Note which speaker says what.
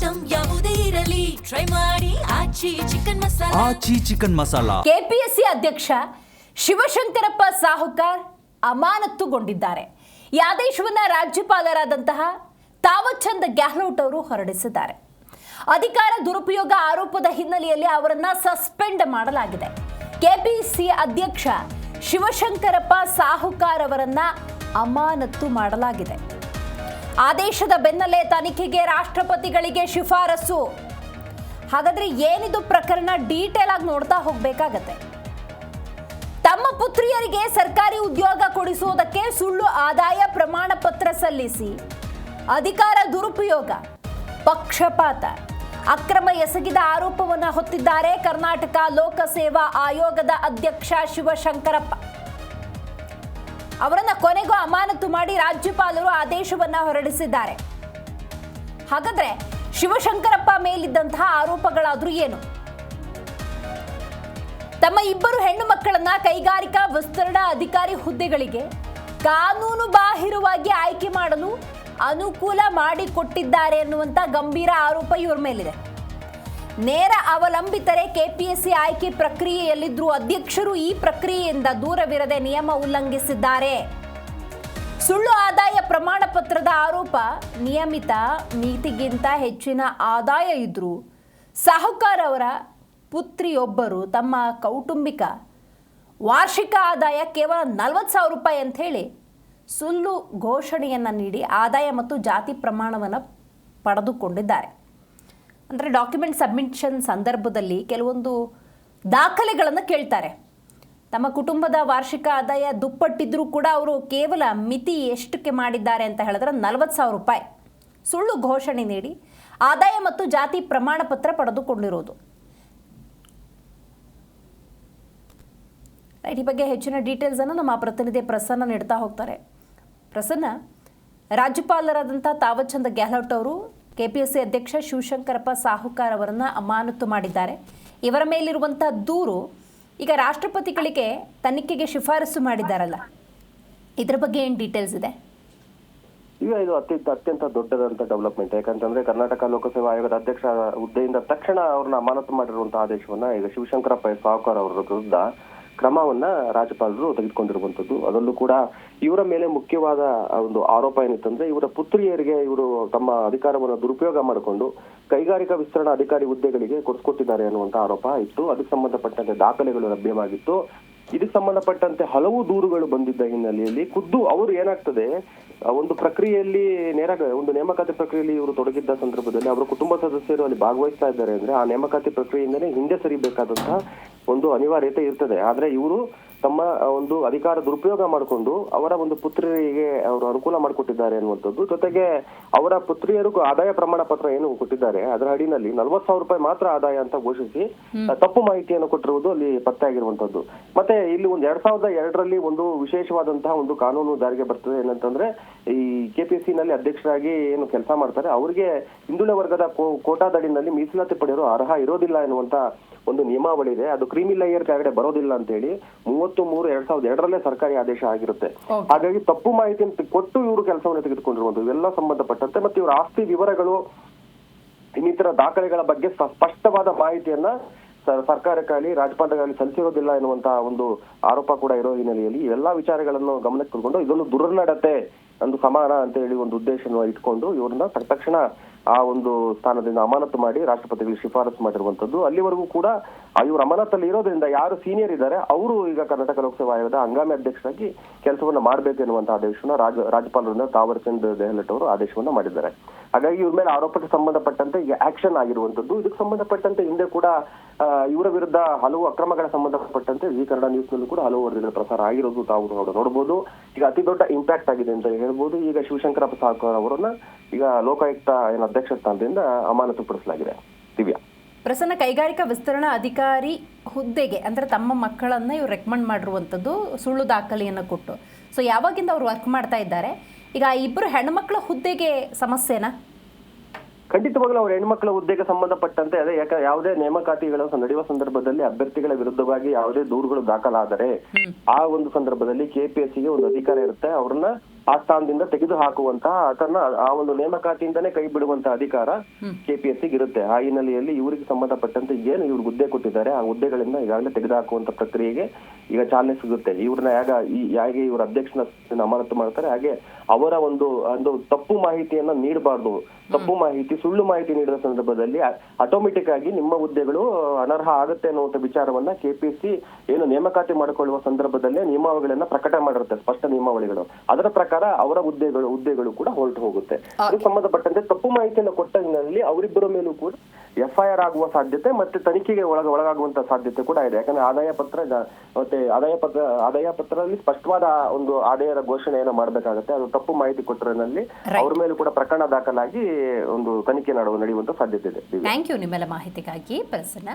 Speaker 1: Item ಯಾವುದೇ ಇರಲಿ try ಮಾಡಿ ಆಚಿ ಚಿಕನ್ ಮಸಾಲಾ.
Speaker 2: ಕೆಪಿಎಸ್ಸಿ ಅಧ್ಯಕ್ಷ ಶಿವಶಂಕರಪ್ಪ ಸಾಹುಕಾರ್ ಅಮಾನತುಗೊಂಡಿದ್ದಾರೆ. ಈ ಆದೇಶವನ್ನು ರಾಜ್ಯಪಾಲರಾದಂತಹ ತಾವರ್ ಚಂದ್ ಗೆಹ್ಲೋಟ್ ಅವರು ಹೊರಡಿಸಿದ್ದಾರೆ. ಅಧಿಕಾರ ದುರುಪಯೋಗ ಆರೋಪದ ಹಿನ್ನೆಲೆಯಲ್ಲಿ ಅವರನ್ನ ಸಸ್ಪೆಂಡ್ ಮಾಡಲಾಗಿದೆ. ಕೆಪಿಎಸ್ಸಿ ಅಧ್ಯಕ್ಷ ಶಿವಶಂಕರಪ್ಪ ಸಾಹುಕಾರ್ ಅವರನ್ನ ಅಮಾನತು ಮಾಡಲಾಗಿದೆ. ಆದೇಶದ ಬೆನ್ನಲ್ಲೇ ತನಿಖೆಗೆ ರಾಷ್ಟ್ರಪತಿಗಳಿಗೆ ಶಿಫಾರಸು. ಹಾಗಾದ್ರೆ ಏನಿದು ಪ್ರಕರಣ ಡೀಟೇಲ್ ಆಗಿ ನೋಡ್ತಾ ಹೋಗ್ಬೇಕಾಗತ್ತೆ. ತಮ್ಮ ಪುತ್ರಿಯರಿಗೆ ಸರ್ಕಾರಿ ಉದ್ಯೋಗ ಕೊಡಿಸುವುದಕ್ಕೆ ಸುಳ್ಳು ಆದಾಯ ಪ್ರಮಾಣ ಪತ್ರ ಸಲ್ಲಿಸಿ ಅಧಿಕಾರ ದುರುಪಯೋಗ, ಪಕ್ಷಪಾತ, ಅಕ್ರಮ ಎಸಗಿದ ಆರೋಪವನ್ನು ಹೊತ್ತಿದ್ದಾರೆ ಕರ್ನಾಟಕ ಲೋಕಸೇವಾ ಆಯೋಗದ ಅಧ್ಯಕ್ಷ ಶಿವಶಂಕರಪ್ಪ. ಅವರನ್ನ ಕೊನೆಗೂ ಅಮಾನತು ಮಾಡಿ ರಾಜ್ಯಪಾಲರು ಆದೇಶವನ್ನ ಹೊರಡಿಸಿದ್ದಾರೆ. ಹಾಗಾದ್ರೆ ಶಿವಶಂಕರಪ್ಪ ಮೇಲಿದ್ದಂತಹ ಆರೋಪಗಳಾದ್ರೂ ಏನು? ತಮ್ಮ ಇಬ್ಬರು ಹೆಣ್ಣು ಮಕ್ಕಳನ್ನ ಕೈಗಾರಿಕಾ ವಿಸ್ತರಣಾ ಅಧಿಕಾರಿ ಹುದ್ದೆಗಳಿಗೆ ಕಾನೂನು ಬಾಹಿರವಾಗಿ ಆಯ್ಕೆ ಮಾಡಲು ಅನುಕೂಲ ಮಾಡಿಕೊಟ್ಟಿದ್ದಾರೆ ಅನ್ನುವಂಥ ಗಂಭೀರ ಆರೋಪ ಇವರ ಮೇಲಿದೆ. ನೇರ ಅವಲಂಬಿತರೆ ಕೆಪಿಎಸ್ಸಿ ಆಯ್ಕೆ ಪ್ರಕ್ರಿಯೆಯಲ್ಲಿದ್ದರೂ ಅಧ್ಯಕ್ಷರು ಈ ಪ್ರಕ್ರಿಯೆಯಿಂದ ದೂರವಿರದೆ ನಿಯಮ ಉಲ್ಲಂಘಿಸಿದ್ದಾರೆ. ಸುಳ್ಳು ಆದಾಯ ಪ್ರಮಾಣ ಪತ್ರದ ಆರೋಪ ನಿಯಮಿತ ಮಿತಿಗಿಂತ ಹೆಚ್ಚಿನ ಆದಾಯ ಇದ್ರೂ ಸಾಹುಕಾರ್ ಅವರ ಪುತ್ರಿಯೊಬ್ಬರು ತಮ್ಮ ಕೌಟುಂಬಿಕ ವಾರ್ಷಿಕ ಆದಾಯ ಕೇವಲ 40,000 ರೂಪಾಯಿ ಅಂತ ಹೇಳಿ ಸುಳ್ಳು ಘೋಷಣೆಯನ್ನು ನೀಡಿ ಆದಾಯ ಮತ್ತು ಜಾತಿ ಪ್ರಮಾಣವನ್ನು ಪಡೆದುಕೊಂಡಿದ್ದಾರೆ. ಅಂದರೆ ಡಾಕ್ಯುಮೆಂಟ್ ಸಬ್ಮಿಷನ್ ಸಂದರ್ಭದಲ್ಲಿ ಕೆಲವೊಂದು ದಾಖಲೆಗಳನ್ನು ಕೇಳ್ತಾರೆ. ತಮ್ಮ ಕುಟುಂಬದ ವಾರ್ಷಿಕ ಆದಾಯ ದುಪ್ಪಟ್ಟಿದ್ರೂ ಕೂಡ ಅವರು ಕೇವಲ ಮಿತಿ ಎಷ್ಟಕ್ಕೆ ಮಾಡಿದ್ದಾರೆ ಅಂತ ಹೇಳಿದ್ರೆ 40,000 ರೂಪಾಯಿ ಸುಳ್ಳು ಘೋಷಣೆ ನೀಡಿ ಆದಾಯ ಮತ್ತು ಜಾತಿ ಪ್ರಮಾಣ ಪತ್ರ ಪಡೆದುಕೊಂಡಿರೋದು. ಈ ಬಗ್ಗೆ ಹೆಚ್ಚಿನ ಡೀಟೇಲ್ಸನ್ನು ನಮ್ಮ ಪ್ರತಿನಿಧಿ ಪ್ರಸನ್ನ ನೀಡ್ತಾ ಹೋಗ್ತಾರೆ. ಪ್ರಸನ್ನ, ರಾಜ್ಯಪಾಲರಾದಂಥ ತಾವರ್ ಚಂದ್ ಗೆಹ್ಲೋಟ್ ಅವರು ಕೆಪಿಎಸ್ಸಿ ಅಧ್ಯಕ್ಷ ಶಿವಶಂಕರಪ್ಪ ಸಾಹುಕಾರ್ ಅವರನ್ನು ಅಮಾನತು ಮಾಡಿದ್ದಾರೆ. ಇವರ ಮೇಲಿರುವಂಥ ದೂರು ಈಗ ರಾಷ್ಟ್ರಪತಿಗಳಿಗೆ ತನಿಖೆಗೆ ಶಿಫಾರಸು ಮಾಡಿದ್ದಾರಲ್ಲ, ಇದ್ರ ಬಗ್ಗೆ ಏನು ಡೀಟೇಲ್ಸ್ ಇದೆ?
Speaker 3: ಈಗ ಇದು ಅತ್ಯಂತ ದೊಡ್ಡದಂತ ಡೆವಲಪ್ಮೆಂಟ್. ಯಾಕಂತಂದ್ರೆ ಕರ್ನಾಟಕ ಲೋಕಸೇವಾ ಆಯೋಗದ ಅಧ್ಯಕ್ಷ ಹುದ್ದೆಯಿಂದ ತಕ್ಷಣ ಅವ್ರನ್ನ ಅಮಾನತು ಮಾಡಿರುವಂತಹ ಆದೇಶವನ್ನ ಈಗ ಶಿವಶಂಕರಪ್ಪ ಸಾಹುಕಾರ್ ಅವರ ವಿರುದ್ಧ ಕ್ರಮವನ್ನ ರಾಜ್ಯಪಾಲರು ತೆಗೆದುಕೊಂಡಿರುವಂತದ್ದು. ಅದರಲ್ಲೂ ಕೂಡ ಇವರ ಮೇಲೆ ಮುಖ್ಯವಾದ ಒಂದು ಆರೋಪ ಏನಿತ್ತಂದ್ರೆ ಇವರ ಪುತ್ರಿಯರಿಗೆ ಇವರು ತಮ್ಮ ಅಧಿಕಾರವನ್ನು ದುರುಪಯೋಗ ಮಾಡಿಕೊಂಡು ಕೈಗಾರಿಕಾ ವಿಸ್ತರಣಾ ಅಧಿಕಾರಿ ಹುದ್ದೆಗಳಿಗೆ ಕೊಡಿಸ್ಕೊಟ್ಟಿದ್ದಾರೆ ಅನ್ನುವಂತ ಆರೋಪ ಇತ್ತು. ಅದಕ್ಕೆ ಸಂಬಂಧಪಟ್ಟಂತೆ ದಾಖಲೆಗಳು ಲಭ್ಯವಾಗಿತ್ತು. ಇದಕ್ಕೆ ಸಂಬಂಧಪಟ್ಟಂತೆ ಹಲವು ದೂರುಗಳು ಬಂದಿದ್ದ ಹಿನ್ನೆಲೆಯಲ್ಲಿ ಖುದ್ದು ಅವರು ಏನಾಗ್ತದೆ ಒಂದು ಪ್ರಕ್ರಿಯೆಯಲ್ಲಿ ಒಂದು ನೇಮಕಾತಿ ಪ್ರಕ್ರಿಯೆಯಲ್ಲಿ ಇವರು ತೊಡಗಿದ್ದ ಸಂದರ್ಭದಲ್ಲಿ ಅವರ ಕುಟುಂಬ ಸದಸ್ಯರು ಅಲ್ಲಿ ಭಾಗವಹಿಸ್ತಾ ಇದ್ದಾರೆ ಅಂದ್ರೆ ಆ ನೇಮಕಾತಿ ಪ್ರಕ್ರಿಯೆಯಿಂದಲೇ ಹಿಂದೆ ಸರಿಬೇಕಾದಂತಹ ಒಂದು ಅನಿವಾರ್ಯತೆ ಇರ್ತದೆ. ಆದ್ರೆ ಇವರು ತಮ್ಮ ಒಂದು ಅಧಿಕಾರ ದುರುಪಯೋಗ ಮಾಡಿಕೊಂಡು ಅವರ ಒಂದು ಪುತ್ರಿಯರಿಗೆ ಅವರು ಅನುಕೂಲ ಮಾಡಿಕೊಟ್ಟಿದ್ದಾರೆ ಅನ್ನುವಂಥದ್ದು. ಜೊತೆಗೆ ಅವರ ಪುತ್ರಿಯರಿಗೂ ಆದಾಯ ಪ್ರಮಾಣ ಪತ್ರ ಏನು ಕೊಟ್ಟಿದ್ದಾರೆ ಅದರ ಅಡಿನಲ್ಲಿ 40,000 ರೂಪಾಯಿ ಮಾತ್ರ ಆದಾಯ ಅಂತ ಘೋಷಿಸಿ ತಪ್ಪು ಮಾಹಿತಿಯನ್ನು ಕೊಟ್ಟಿರುವುದು ಅಲ್ಲಿ ಪತ್ತೆ ಆಗಿರುವಂತದ್ದು. ಮತ್ತೆ ಇಲ್ಲಿ 2002ರಲ್ಲಿ ಒಂದು ವಿಶೇಷವಾದಂತಹ ಒಂದು ಕಾನೂನು ಜಾರಿಗೆ ಬರ್ತದೆ. ಏನಂತಂದ್ರೆ ಈ ಕೆಪಿಎಸ್ಸಿ ನಲ್ಲಿ ಅಧ್ಯಕ್ಷರಾಗಿ ಏನು ಕೆಲಸ ಮಾಡ್ತಾರೆ ಅವರಿಗೆ ಹಿಂದುಳಿದ ವರ್ಗದ ಕೋಟಾದಡಿನಲ್ಲಿ ಮೀಸಲಾತಿ ಪಡೆಯಲು ಅರ್ಹ ಇರೋದಿಲ್ಲ ಎನ್ನುವಂತ ಒಂದು ನಿಯಮಾವಳಿ ಇದೆ. ಅದು ಕ್ರೀಮಿ ಲೇಯರ್ ಕೆಳಗಡೆ ಬರೋದಿಲ್ಲ ಅಂತ ಹೇಳಿ 33/2002ರಲ್ಲೇ ಸರ್ಕಾರಿ ಆದೇಶ ಆಗಿರುತ್ತೆ. ಹಾಗಾಗಿ ತಪ್ಪು ಮಾಹಿತಿಯನ್ನು ಕೊಟ್ಟು ಇವರು ಕೆಲಸವನ್ನು ತೆಗೆದುಕೊಂಡಿರುವಂತದ್ದು ಇವೆಲ್ಲ ಸಂಬಂಧಪಟ್ಟಂತೆ ಮತ್ತೆ ಇವರ ಆಸ್ತಿ ವಿವರಗಳು ಇನ್ನಿತರ ದಾಖಲೆಗಳ ಬಗ್ಗೆ ಸ್ಪಷ್ಟವಾದ ಮಾಹಿತಿಯನ್ನ ಸರ್ಕಾರಕ್ಕಾಗಲಿ ರಾಜ್ಯಪಾಲರಿಗಾಗಲಿ ಸಲ್ಲಿಸಿರೋದಿಲ್ಲ ಎನ್ನುವಂತಹ ಒಂದು ಆರೋಪ ಕೂಡ ಇರೋ ಹಿನ್ನೆಲೆಯಲ್ಲಿ ಎಲ್ಲಾ ವಿಚಾರಗಳನ್ನು ಗಮನಕ್ಕೆ ತೆಗೆದುಕೊಂಡು ಇದೊಂದು ದುರ್ನಡತೆ ಒಂದು ಸಮಾನ ಅಂತ ಹೇಳಿ ಒಂದು ಉದ್ದೇಶವನ್ನು ಇಟ್ಕೊಂಡು ಇವ್ರನ್ನ ತಕ್ಷಣ ಆ ಒಂದು ಸ್ಥಾನದಿಂದ ಅಮಾನತು ಮಾಡಿ ರಾಷ್ಟ್ರಪತಿಗಳಿಗೆ ಶಿಫಾರಸು ಮಾಡಿರುವಂತದ್ದು. ಅಲ್ಲಿವರೆಗೂ ಕೂಡ ಇವರು ಅಮಾನತಲ್ಲಿ ಇರೋದ್ರಿಂದ ಯಾರು ಸೀನಿಯರ್ ಇದ್ದಾರೆ ಅವರು ಈಗ ಕರ್ನಾಟಕ ಲೋಕಸೇವಾ ಆಯೋಗದ ಹಂಗಾಮಿ ಅಧ್ಯಕ್ಷರಾಗಿ ಕೆಲಸವನ್ನ ಮಾಡಬೇಕೆನ್ನುವಂತಹ ಆದೇಶವನ್ನ ರಾಜ್ಯಪಾಲರಿಂದ ತಾವರ್ ಚಂದ್ ಗೆಹ್ಲೋಟ್ ಅವರು ಆದೇಶವನ್ನ ಮಾಡಿದ್ದಾರೆ. ಹಾಗಾಗಿ ಇವ್ರ ಮೇಲೆ ಆರೋಪಕ್ಕೆ ಸಂಬಂಧಪಟ್ಟಂತೆ ಈಗ ಆಕ್ಷನ್ ಆಗಿರುವಂತದ್ದು. ಇದಕ್ಕೆ ಸಂಬಂಧಪಟ್ಟಂತೆ ಹಿಂದೆ ಕೂಡ ಇವರ ವಿರುದ್ಧ ಹಲವು ಅಕ್ರಮಗಳ ಸಂಬಂಧಪಟ್ಟಂತೆ ಜಿ ಕನ್ನಡ ನ್ಯೂಸ್ ನಲ್ಲೂ ಕೂಡ ಹಲವು ವರದಿಗಳ ಪ್ರಸಾರ ಆಗಿರೋದು ತಾವು ನೋಡಬಹುದು. ಈಗ ಅತಿ ದೊಡ್ಡ ಇಂಪ್ಯಾಕ್ಟ್ ಆಗಿದೆ ಅಂತ ಹೇಳ್ಬೋದು. ಈಗ ಶಿವಶಂಕರಪ್ಪ ಸಾಹುಕಾರ್ ಅವರನ್ನ ಈಗ ಲೋಕಾಯುಕ್ತ ಅಧ್ಯಕ್ಷ ಸ್ಥಾನದಿಂದ ಅಮಾನತು ಪಡಿಸಲಾಗಿದೆ. ದಿವ್ಯಾ
Speaker 2: ಪ್ರಸನ್ನ, ಕೈಗಾರಿಕಾ ವಿಸ್ತರಣಾ ಅಧಿಕಾರಿ ಹುದ್ದೆಗೆ ಅಂದ್ರೆ ತಮ್ಮ ಮಕ್ಕಳನ್ನ ಇವ್ರು ರೆಕಮೆಂಡ್ ಮಾಡಿರುವಂಥದ್ದು ಸುಳ್ಳು ದಾಖಲೆಯನ್ನು ಕೊಟ್ಟು. ಸೊ ಯಾವಾಗಿಂದ ಅವ್ರು ವರ್ಕ್ ಮಾಡ್ತಾ ಇದ್ದಾರೆ? ಈಗ ಇಬ್ಬರು ಹೆಣ್ಮಕ್ಳ ಹುದ್ದೆಗೆ ಸಮಸ್ಯೆನಾ?
Speaker 3: ಖಂಡಿತವಾಗ್ಲೂ ಅವ್ರ ಹೆಣ್ಮಕ್ಳ ಹುದ್ದೆಗೆ ಸಂಬಂಧಪಟ್ಟಂತೆ ಅದೇ ಯಾವುದೇ ನೇಮಕಾತಿಗಳು ನಡೆಯುವ ಸಂದರ್ಭದಲ್ಲಿ ಅಭ್ಯರ್ಥಿಗಳ ವಿರುದ್ಧವಾಗಿ ಯಾವುದೇ ದೂರುಗಳು ದಾಖಲಾದರೆ ಆ ಒಂದು ಸಂದರ್ಭದಲ್ಲಿ ಕೆಪಿಎಸ್ಸಿಗೆ ಒಂದು ಅಧಿಕಾರ ಇರುತ್ತೆ. ಅವ್ರನ್ನ ಆ ಸ್ಥಾನದಿಂದ ತೆಗೆದು ಹಾಕುವಂತಹ ಅದನ್ನ ಆ ಒಂದು ನೇಮಕಾತಿಯಿಂದನೇ ಕೈ ಬಿಡುವಂತಹ ಅಧಿಕಾರ ಕೆಪಿಎಸ್ಸಿಗೆ ಇರುತ್ತೆ. ಆ ಹಿನ್ನೆಲೆಯಲ್ಲಿ ಇವರಿಗೆ ಸಂಬಂಧಪಟ್ಟಂತೆ ಏನು ಇವ್ರಿಗೆ ಹುದ್ದೆ ಕೊಟ್ಟಿದ್ದಾರೆ ಆ ಹುದ್ದೆಗಳಿಂದ ಈಗಾಗಲೇ ತೆಗೆದುಹಾಕುವಂತ ಪ್ರಕ್ರಿಯೆಗೆ ಈಗ ಚಾಲನೆ ಸಿಗುತ್ತೆ. ಇವ್ರನ್ನ ಹೇಗೆ ಇವ್ರ ಅಧ್ಯಕ್ಷನ ಅಮಾನತು ಮಾಡ್ತಾರೆ, ಹಾಗೆ ಅವರ ಒಂದು ತಪ್ಪು ಮಾಹಿತಿಯನ್ನ ನೀಡಬಾರ್ದು. ತಪ್ಪು ಮಾಹಿತಿ, ಸುಳ್ಳು ಮಾಹಿತಿ ನೀಡಿದ ಸಂದರ್ಭದಲ್ಲಿ ಆಟೋಮೆಟಿಕ್ ಆಗಿ ನಿಮ್ಮ ಹುದ್ದೆಗಳು ಅನರ್ಹ ಆಗುತ್ತೆ ಅನ್ನುವಂಥ ವಿಚಾರವನ್ನ ಕೆಪಿಎಸ್ಸಿ ಏನು ನೇಮಕಾತಿ ಮಾಡಿಕೊಳ್ಳುವ ಸಂದರ್ಭದಲ್ಲೇ ನಿಯಮಾವಳಿಗಳನ್ನ ಪ್ರಕಟ ಮಾಡಿರುತ್ತೆ, ಸ್ಪಷ್ಟ ನಿಯಮಾವಳಿಗಳು. ಅದರ ಪ್ರಕಾರ ಅವರ ಹುದ್ದೆಗಳು ಕೂಡ ಹೊರಟು ಹೋಗುತ್ತೆ. ಇದಕ್ಕೆ ಸಂಬಂಧಪಟ್ಟಂತೆ ತಪ್ಪು ಮಾಹಿತಿಯನ್ನು ಕೊಟ್ಟ ಹಿನ್ನೆಲೆಯಲ್ಲಿ ಅವರಿಬ್ಬರ ಮೇಲೂ ಕೂಡ FIR ಆಗುವ ಸಾಧ್ಯತೆ ಮತ್ತೆ ತನಿಖೆಗೆ ಒಳಗಾಗುವಂತ ಸಾಧ್ಯತೆ ಕೂಡ ಇದೆ. ಯಾಕಂದ್ರೆ ಆದಾಯ ಪತ್ರದಲ್ಲಿ ಸ್ಪಷ್ಟವಾದ ಒಂದು ಆದಾಯದ ಘೋಷಣೆಯನ್ನು ಮಾಡಬೇಕಾಗುತ್ತೆ. ಅದು ತಪ್ಪು ಮಾಹಿತಿ ಕೊಟ್ಟರಲ್ಲಿ ಅವ್ರ ಮೇಲೂ ಕೂಡ ಪ್ರಕರಣ ದಾಖಲಾಗಿ ಒಂದು ತನಿಖೆ ನಡೆಯುವಂತ ಸಾಧ್ಯತೆ ಇದೆ.
Speaker 2: ಥ್ಯಾಂಕ್ ಯು ನಿಮ್ಮೆಲ್ಲ ಮಾಹಿತಿಗಾಗಿ ಪ್ರಸನ್ನ.